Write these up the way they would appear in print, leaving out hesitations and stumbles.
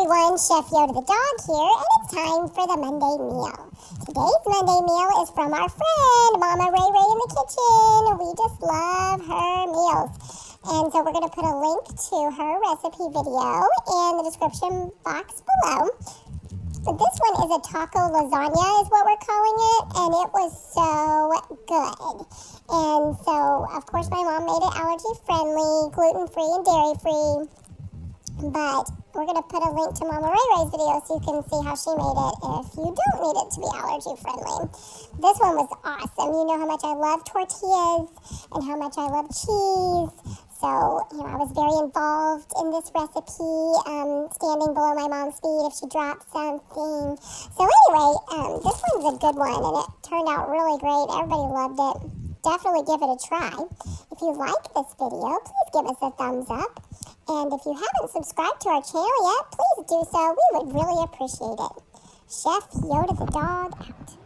everyone, Chef Yoda the dog here, and it's time for the Monday meal. Today's Monday meal is from our friend, Mama Ray Ray in the kitchen. We just love her meals. And so we're going to put a link to her recipe video in the description box below. But this one is a taco lasagna is what we're calling it, and it was so good. And so, of course, my mom made it allergy-friendly, gluten-free, and dairy-free. But we're going to put a link to Mama Ray Ray's video so you can see how she made it if you don't need it to be allergy-friendly. This one was awesome. You know how much I love tortillas and how much I love cheese. So, I was very involved in this recipe, standing below my mom's feet if she dropped something. So anyway, this one's a good one, and it turned out really great. Everybody loved it. Definitely give it a try. If you like this video, please give us a thumbs up. And if you haven't subscribed to our channel yet, please do so. We would really appreciate it. Chef Yoda the dog out.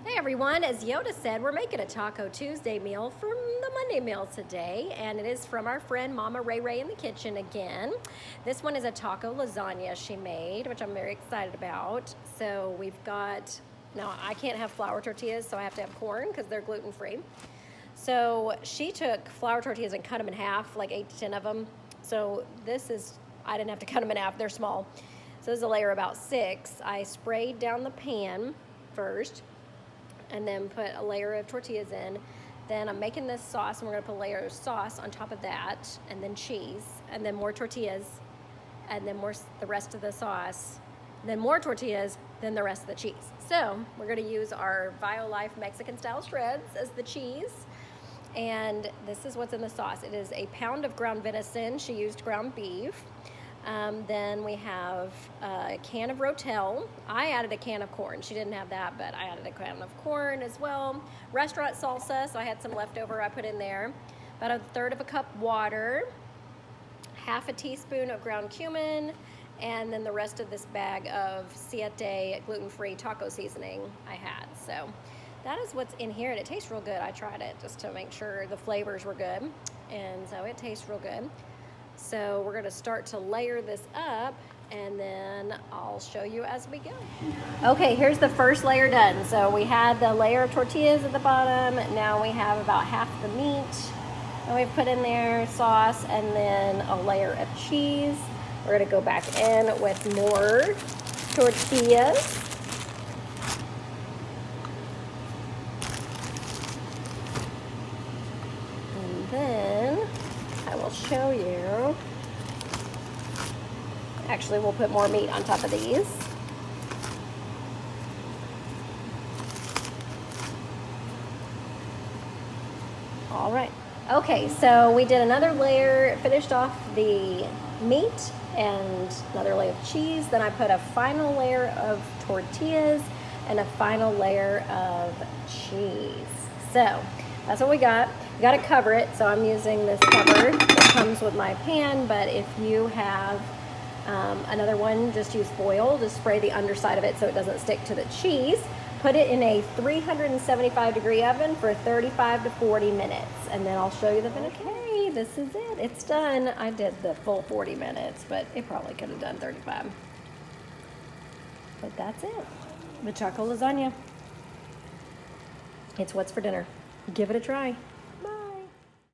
Hey everyone, as Yoda said, we're making a Taco Tuesday meal from the Monday meal today, and it is from our friend Mama Ray Ray in the kitchen again. This one is a taco lasagna she made, which I'm very excited about. So we've got, now I can't have flour tortillas, so I have to have corn because they're gluten-free. So she took flour tortillas and cut them in half, like 8 to 10 of them. So this is, I didn't have to cut them in half, they're small. So this is a layer about 6. I sprayed down the pan first, and then put a layer of tortillas in. Then I'm making this sauce, and we're gonna put a layer of sauce on top of that, and then cheese, and then more tortillas, and then the rest of the sauce, then more tortillas, then the rest of the cheese. So we're gonna use our Violife Mexican style shreds as the cheese, and this is what's in the sauce. It is a pound of ground venison. She used ground beef. Then we have a can of Rotel. I added a can of corn. She didn't have that, but I added a can of corn as well. Restaurant salsa, so I had some leftover I put in there. About 1/3 of a cup water, half a teaspoon of ground cumin, and then the rest of this bag of Siete gluten-free taco seasoning I had. So that is what's in here, and it tastes real good. I tried it just to make sure the flavors were good, and so it tastes real good. So we're gonna start to layer this up, and then I'll show you as we go. Okay, here's the first layer done. So we had the layer of tortillas at the bottom. Now we have about half the meat. And we've put in there sauce and then a layer of cheese. We're gonna go back in with more tortillas. And then I will show you. Actually, we'll put more meat on top of these. All right. Okay, so we did another layer, finished off the meat and another layer of cheese. Then I put a final layer of tortillas and a final layer of cheese. So that's what we got. You got to cover it, so I'm using this cover that comes with my pan, but if you have another one, just use foil. Just spray the underside of it so it doesn't stick to the cheese. Put it in a 375-degree oven for 35 to 40 minutes, and then I'll show you the finished. Okay, this is it. It's done. I did the full 40 minutes, but it probably could have done 35. But that's it. The taco lasagna. It's what's for dinner. Give it a try.